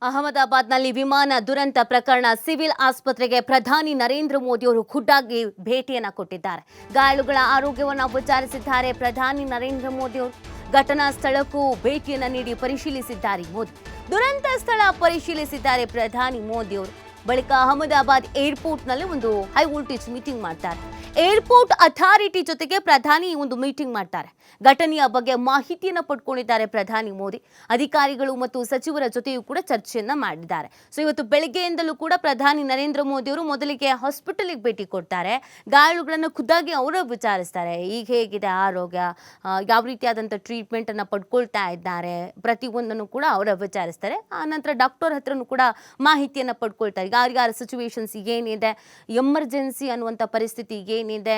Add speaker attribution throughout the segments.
Speaker 1: ಅಹಮದಾಬಾದ್ನಲ್ಲಿ ವಿಮಾನ ದುರಂತ ಪ್ರಕರಣ ಸಿವಿಲ್ ಆಸ್ಪತ್ರೆಗೆ ಪ್ರಧಾನಿ ನರೇಂದ್ರ ಮೋದಿ ಅವರು ಖುದ್ದಾಗಿ ಭೇಟಿಯನ್ನ ಕೊಟ್ಟಿದ್ದಾರೆ. ಗಾಯಾಳುಗಳ ಆರೋಗ್ಯವನ್ನು ವಿಚಾರಿಸಿದ್ದಾರೆ ಪ್ರಧಾನಿ ನರೇಂದ್ರ ಮೋದಿ ಅವರು. ಘಟನಾ ಸ್ಥಳಕ್ಕೂ ಭೇಟಿಯನ್ನ ನೀಡಿ ಪರಿಶೀಲಿಸಿದ್ದಾರೆ ಮೋದಿ. ದುರಂತ ಸ್ಥಳ ಪರಿಶೀಲಿಸಿದ್ದಾರೆ ಪ್ರಧಾನಿ ಮೋದಿ ಅವರು. ಬಳಿಕ ಅಹಮದಾಬಾದ್ ಏರ್ಪೋರ್ಟ್ನಲ್ಲಿ ಒಂದು ಹೈ ವೋಲ್ಟೇಜ್ ಮೀಟಿಂಗ್ ಮಾಡ್ತಾರೆ. ಏರ್ಪೋರ್ಟ್ ಅಥಾರಿಟಿ ಜೊತೆಗೆ ಪ್ರಧಾನಿ ಒಂದು ಮೀಟಿಂಗ್ ಮಾಡ್ತಾರೆ. ಘಟನೆಯ ಬಗ್ಗೆ ಮಾಹಿತಿಯನ್ನು ಪಡ್ಕೊಂಡಿದ್ದಾರೆ ಪ್ರಧಾನಿ ಮೋದಿ. ಅಧಿಕಾರಿಗಳು ಮತ್ತು ಸಚಿವರ ಜೊತೆಯೂ ಕೂಡ ಚರ್ಚೆಯನ್ನ ಮಾಡಿದ್ದಾರೆ. ಸೊ ಇವತ್ತು ಬೆಳಗ್ಗೆಯಿಂದಲೂ ಕೂಡ ಪ್ರಧಾನಿ ನರೇಂದ್ರ ಮೋದಿ ಅವರು ಮೊದಲಿಗೆ ಹಾಸ್ಪಿಟಲ್ಗೆ ಭೇಟಿ ಕೊಡ್ತಾರೆ. ಗಾಯಾಳುಗಳನ್ನು ಖುದ್ದಾಗಿ ಅವರು ವಿಚಾರಿಸ್ತಾರೆ. ಈಗ ಹೇಗಿದೆ ಆರೋಗ್ಯ, ಯಾವ ರೀತಿಯಾದಂಥ ಟ್ರೀಟ್ಮೆಂಟ್ ಅನ್ನು ಪಡ್ಕೊಳ್ತಾ ಇದ್ದಾರೆ, ಪ್ರತಿಯೊಂದನ್ನು ಕೂಡ ಅವರ ವಿಚಾರಿಸ್ತಾರೆ. ಆ ನಂತರ ಡಾಕ್ಟರ್ ಹತ್ರನೂ ಕೂಡ ಮಾಹಿತಿಯನ್ನು ಪಡ್ಕೊಳ್ತಾರೆ. ಯಾರ್ಯಾರ ಸಿಚುವೇಶನ್ಸ್ ಏನಿದೆ, ಎಮರ್ಜೆನ್ಸಿ ಅನ್ನುವಂಥ ಪರಿಸ್ಥಿತಿ ಏನಿದೆ,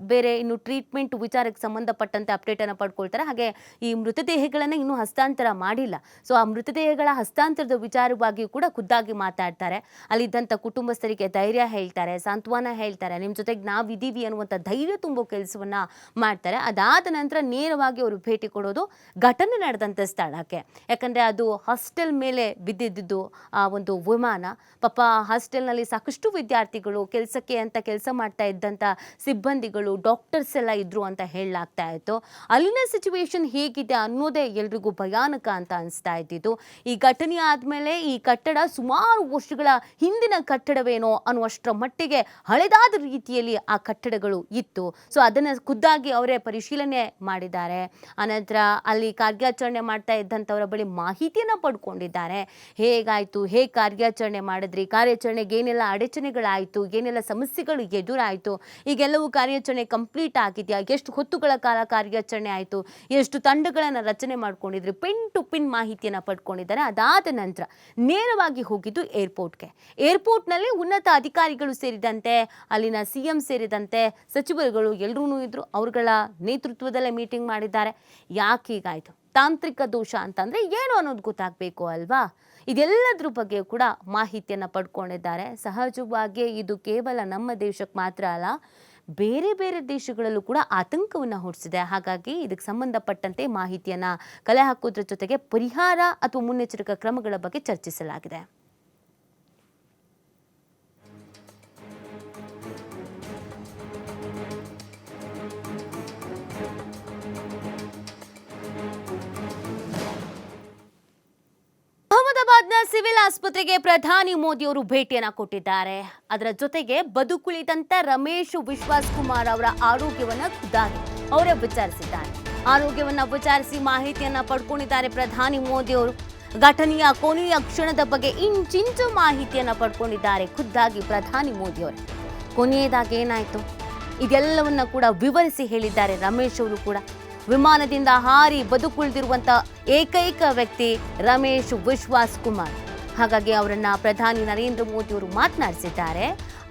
Speaker 1: ಬೇರೆ ಇನ್ನು ಟ್ರೀಟ್ಮೆಂಟ್ ವಿಚಾರಕ್ಕೆ ಸಂಬಂಧಪಟ್ಟಂತೆ ಅಪ್ಡೇಟ್ ಅನ್ನು ಪಡ್ಕೊಳ್ತಾರೆ. ಹಾಗೆ ಈ ಮೃತದೇಹಗಳನ್ನು ಇನ್ನೂ ಹಸ್ತಾಂತರ ಮಾಡಿಲ್ಲ. ಸೊ ಆ ಮೃತದೇಹಗಳ ಹಸ್ತಾಂತರದ ವಿಚಾರವಾಗಿಯೂ ಕೂಡ ಖುದ್ದಾಗಿ ಮಾತಾಡ್ತಾರೆ. ಅಲ್ಲಿದ್ದಂಥ ಕುಟುಂಬಸ್ಥರಿಗೆ ಧೈರ್ಯ ಹೇಳ್ತಾರೆ, ಸಾಂತ್ವನ ಹೇಳ್ತಾರೆ, ನಿಮ್ಮ ಜೊತೆಗೆ ನಾವಿದ್ದೀವಿ ಅನ್ನುವಂಥ ಧೈರ್ಯ ತುಂಬೋ ಕೆಲಸವನ್ನ ಮಾಡ್ತಾರೆ. ಅದಾದ ನಂತರ ನೇರವಾಗಿ ಅವರು ಭೇಟಿ ಕೊಡೋದು ಘಟನೆ ನಡೆದಂಥ ಸ್ಥಳಕ್ಕೆ. ಯಾಕಂದರೆ ಅದು ಹಾಸ್ಟೆಲ್ ಮೇಲೆ ಬಿದ್ದಿದ್ದು ಆ ಒಂದು ವಿಮಾನ. ಪಾಪ ಹಾಸ್ಟೆಲ್ನಲ್ಲಿ ಸಾಕಷ್ಟು ವಿದ್ಯಾರ್ಥಿಗಳು, ಕೆಲಸಕ್ಕೆ ಅಂತ ಕೆಲಸ ಮಾಡ್ತಾ ಇದ್ದಂಥ ಸಿಬ್ಬಂದಿಗಳು, ಡಾಕ್ಟರ್ಸ್ ಎಲ್ಲ ಇದ್ರು ಅಂತ ಹೇಳಲಾಗ್ತಾ ಇತ್ತು. ಅಲ್ಲಿನ ಸಿಚುವೇಶನ್ ಹೇಗಿದೆ ಅನ್ನೋದೇ ಎಲ್ರಿಗೂ ಭಯಾನಕ ಅಂತ ಅನಿಸ್ತಾ ಇದ್ದಿದ್ದು. ಈ ಘಟನೆ ಆದಮೇಲೆ ಈ ಕಟ್ಟಡ ಸುಮಾರು ವರ್ಷಗಳ ಹಿಂದಿನ ಕಟ್ಟಡವೇನೋ ಅನ್ನುವಷ್ಟರ ಮಟ್ಟಿಗೆ ಹಳೆದಾದ ರೀತಿಯಲ್ಲಿ ಆ ಕಟ್ಟಡಗಳು ಇತ್ತು. ಸೊ ಅದನ್ನು ಖುದ್ದಾಗಿ ಅವರೇ ಪರಿಶೀಲನೆ ಮಾಡಿದ್ದಾರೆ. ಆನಂತರ ಅಲ್ಲಿ ಕಾರ್ಯಾಚರಣೆ ಮಾಡ್ತಾ ಇದ್ದಂಥವರ ಬಳಿ ಮಾಹಿತಿಯನ್ನು ಪಡ್ಕೊಂಡಿದ್ದಾರೆ. ಹೇಗಾಯಿತು, ಹೇಗೆ ಕಾರ್ಯಾಚರಣೆ ಮಾಡಿದ್ರಿ, ಕಾರ್ಯಾಚರಣೆಗೆ ಏನೆಲ್ಲ ಅಡಚಣೆಗಳಾಯಿತು, ಏನೆಲ್ಲ ಸಮಸ್ಯೆಗಳು ಎದುರಾಯಿತು, ಈಗೆಲ್ಲವೂ ಕಾರ್ಯಾಚರಣೆ ಕಂಪ್ಲೀಟ್ ಆಗಿದೆಯಾ, ಎಷ್ಟು ಹೊತ್ತುಗಳ ಕಾಲ ಕಾರ್ಯಾಚರಣೆ ಆಯಿತು, ಎಷ್ಟು ತಂಡಗಳನ್ನು ರಚನೆ ಮಾಡ್ಕೊಂಡಿದ್ರಿ, ಪಿನ್ ಟು ಪಿನ್ ಮಾಹಿತಿಯನ್ನು ಪಡ್ಕೊಂಡಿದ್ದಾರೆ. ಅದಾದ ನಂತರ ನೇರವಾಗಿ ಹೋಗಿದ್ದು ಏರ್ಪೋರ್ಟ್ಗೆ. ಏರ್ಪೋರ್ಟ್ನಲ್ಲಿ ಉನ್ನತ ಅಧಿಕಾರಿಗಳು ಸೇರಿದಂತೆ ಅಲ್ಲಿನ CM ಸೇರಿದಂತೆ ಸಚಿವರುಗಳು ಎಲ್ಲರೂ ಇದ್ರು. ಅವರುಗಳ ನೇತೃತ್ವದಲ್ಲೇ ಮೀಟಿಂಗ್ ಮಾಡಿದ್ದಾರೆ. ಯಾಕೆ ಹೀಗಾಯಿತು, ತಾಂತ್ರಿಕ ದೋಷ ಅಂತಂದರೆ ಏನು ಅನ್ನೋದು ಗೊತ್ತಾಗಬೇಕು ಅಲ್ವಾ. ಇದೆಲ್ಲದ್ರ ಬಗ್ಗೆ ಕೂಡ ಮಾಹಿತಿಯನ್ನು ಪಡ್ಕೊಂಡಿದ್ದಾರೆ. ಸಹಜವಾಗಿ ಇದು ಕೇವಲ ನಮ್ಮ ದೇಶಕ್ಕೆ ಮಾತ್ರ ಅಲ್ಲ, ಬೇರೆ ಬೇರೆ ದೇಶಗಳಲ್ಲೂ ಕೂಡ ಆತಂಕವನ್ನು ಹುಟ್ಟಿಸಿದೆ. ಹಾಗಾಗಿ ಇದಕ್ಕೆ ಸಂಬಂಧಪಟ್ಟಂತೆ ಮಾಹಿತಿಯನ್ನು ಕಲೆ ಹಾಕೋದ್ರ ಜೊತೆಗೆ ಪರಿಹಾರ ಅಥವಾ ಮುನ್ನೆಚ್ಚರಿಕಾ ಕ್ರಮಗಳ ಬಗ್ಗೆ ಚರ್ಚಿಸಲಾಗಿದೆ. ಅಹಮದಾಬಾದ್ನ ಸಿವಿಲ್ ಆಸ್ಪತ್ರೆಗೆ ಪ್ರಧಾನಿ ಮೋದಿ ಅವರು ಭೇಟಿಯನ್ನ ಕೊಟ್ಟಿದ್ದಾರೆ. ಅದರ ಜೊತೆಗೆ ಬದುಕುಳಿದಂತ ರಮೇಶ್ ವಿಶ್ವಾಸ್ ಕುಮಾರ್ ಅವರ ಆರೋಗ್ಯವನ್ನ ಖುದ್ದಾಗಿ ಅವರೇ ವಿಚಾರಿಸಿದ್ದಾರೆ. ಆರೋಗ್ಯವನ್ನ ವಿಚಾರಿಸಿ ಮಾಹಿತಿಯನ್ನ ಪಡ್ಕೊಂಡಿದ್ದಾರೆ ಪ್ರಧಾನಿ ಮೋದಿ ಅವರು. ಘಟನೆಯ ಕೊನೆಯ ಕ್ಷಣದ ಬಗ್ಗೆ ಇಂಚಿಂಚು ಮಾಹಿತಿಯನ್ನ ಪಡ್ಕೊಂಡಿದ್ದಾರೆ ಖುದ್ದಾಗಿ ಪ್ರಧಾನಿ ಮೋದಿ ಅವರು. ಕೊನೆಯದಾಗಿ ಏನಾಯ್ತು ಇದೆಲ್ಲವನ್ನ ಕೂಡ ವಿವರಿಸಿ ಹೇಳಿದ್ದಾರೆ ರಮೇಶ್ ಅವರು ಕೂಡ. ವಿಮಾನದಿಂದ ಹಾರಿ ಬದುಕುಳಿದಿರುವಂಥ ಏಕೈಕ ವ್ಯಕ್ತಿ ರಮೇಶ್ ವಿಶ್ವಾಸ್ ಕುಮಾರ್. ಹಾಗಾಗಿ ಅವರನ್ನು ಪ್ರಧಾನಿ ನರೇಂದ್ರ ಮೋದಿ ಅವರು ಮಾತನಾಡಿಸಿದ್ದಾರೆ.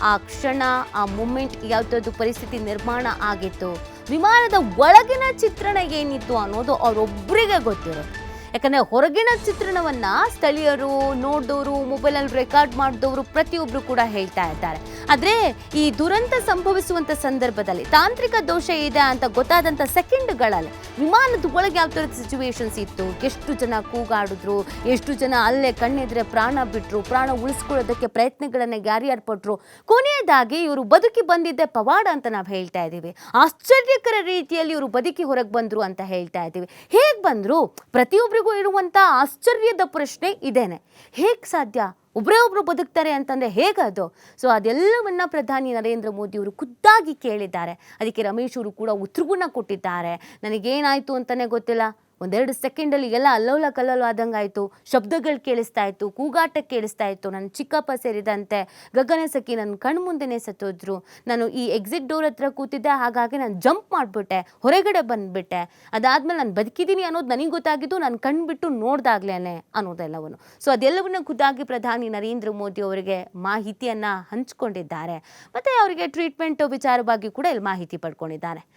Speaker 1: ಆ ಕ್ಷಣ, ಆ ಮೂಮೆಂಟ್, ಯಾವುದಾದ್ರು ಪರಿಸ್ಥಿತಿ ನಿರ್ಮಾಣ ಆಗಿತ್ತು, ವಿಮಾನದ ಒಳಗಿನ ಚಿತ್ರಣ ಏನಿತ್ತು ಅನ್ನೋದು ಅವರೊಬ್ಬರಿಗೆ ಗೊತ್ತಿರುತ್ತೆ. ಯಾಕಂದರೆ ಹೊರಗಿನ ಚಿತ್ರಣವನ್ನು ಸ್ಥಳೀಯರು, ನೋಡಿದವರು, ಮೊಬೈಲಲ್ಲಿ ರೆಕಾರ್ಡ್ ಮಾಡಿದವರು ಪ್ರತಿಯೊಬ್ಬರು ಕೂಡ ಹೇಳ್ತಾ ಇದ್ದಾರೆ. ಆದರೆ ಈ ದುರಂತ ಸಂಭವಿಸುವಂಥ ಸಂದರ್ಭದಲ್ಲಿ ತಾಂತ್ರಿಕ ದೋಷ ಇದೆ ಅಂತ ಗೊತ್ತಾದಂಥ ಸೆಕೆಂಡ್ಗಳಲ್ಲಿ ವಿಮಾನದ ಒಳಗೆ ಯಾವ ಥರದ ಸಿಚುವೇಶನ್ಸ್ ಇತ್ತು, ಎಷ್ಟು ಜನ ಕೂಗಾಡಿದ್ರು, ಎಷ್ಟು ಜನ ಅಲ್ಲೇ ಕಣ್ಣೆದ್ರೆ ಪ್ರಾಣ ಬಿಟ್ಟರು, ಪ್ರಾಣ ಉಳಿಸ್ಕೊಳ್ಳೋದಕ್ಕೆ ಪ್ರಯತ್ನಗಳನ್ನು ಯಾರ್ಯಾರು ಪಟ್ಟರು, ಕೊನೆಯದಾಗಿ ಇವರು ಬದುಕಿ ಬಂದಿದ್ದೆ ಪವಾಡ ಅಂತ ನಾವು ಹೇಳ್ತಾ ಇದ್ದೀವಿ. ಆಶ್ಚರ್ಯಕರ ರೀತಿಯಲ್ಲಿ ಇವರು ಬದುಕಿ ಹೊರಗೆ ಬಂದರು ಅಂತ ಹೇಳ್ತಾ ಇದ್ದೀವಿ. ಹೇಗೆ ಬಂದರು, ಪ್ರತಿಯೊಬ್ಬರಿಗೂ ಇರುವಂಥ ಆಶ್ಚರ್ಯದ ಪ್ರಶ್ನೆ ಇದೇನೆ. ಹೇಗೆ ಸಾಧ್ಯ, ಒಬ್ಬರೇ ಒಬ್ಬರು ಬದುಕ್ತಾರೆ ಅಂತಂದರೆ ಹೇಗದು? ಸೊ ಅದೆಲ್ಲವನ್ನ ಪ್ರಧಾನಿ ನರೇಂದ್ರ ಮೋದಿ ಅವರು ಖುದ್ದಾಗಿ ಕೇಳಿದ್ದಾರೆ. ಅದಕ್ಕೆ ರಮೇಶ್ ಅವರು ಕೂಡ ಉತ್ತರವನ್ನ ಕೊಟ್ಟಿದ್ದಾರೆ. ನನಗೇನಾಯಿತು ಅಂತಲೇ ಗೊತ್ತಿಲ್ಲ, ಒಂದೆರಡು ಸೆಕೆಂಡಲ್ಲಿ ಎಲ್ಲ ಅಲ್ಲೋಲ ಕಲ್ಲೋಲ ಆದಂಗಾಯಿತು, ಶಬ್ದಗಳು ಕೇಳಿಸ್ತಾ ಇತ್ತು, ಕೂಗಾಟ ಕೇಳಿಸ್ತಾ ಇತ್ತು, ನನ್ನ ಚಿಕ್ಕಪ್ಪ ಸೇರಿದಂತೆ ಗಗನ ಸಖಿ ನನ್ನ ಕಣ್ಣು ಮುಂದೆನೇ ಸತ್ತೋದ್ರು, ನಾನು ಈ ಎಕ್ಸಿಟ್ ಡೋರ್ ಹತ್ರ ಕೂತಿದ್ದೆ, ಹಾಗಾಗಿ ನಾನು ಜಂಪ್ ಮಾಡಿಬಿಟ್ಟೆ, ಹೊರಗಡೆ ಬಂದುಬಿಟ್ಟೆ, ಅದಾದಮೇಲೆ ನಾನು ಬದುಕಿದ್ದೀನಿ ಅನ್ನೋದು ನನಗೆ ಗೊತ್ತಾಗಿದ್ದು ನಾನು ಕಣ್ಣು ಬಿಟ್ಟು ನೋಡ್ದಾಗ್ಲೇ ಅನ್ನೋದೆಲ್ಲವನ್ನು. ಸೊ ಅದೆಲ್ಲವನ್ನು ಖುದ್ದಾಗಿ ಪ್ರಧಾನಿ ನರೇಂದ್ರ ಮೋದಿ ಅವರಿಗೆ ಮಾಹಿತಿಯನ್ನು ಹಂಚಿಕೊಂಡಿದ್ದಾರೆ. ಮತ್ತು ಅವರಿಗೆ ಟ್ರೀಟ್ಮೆಂಟ್ ವಿಚಾರವಾಗಿ ಕೂಡ ಇಲ್ಲಿ ಮಾಹಿತಿ ಪಡ್ಕೊಂಡಿದ್ದಾರೆ.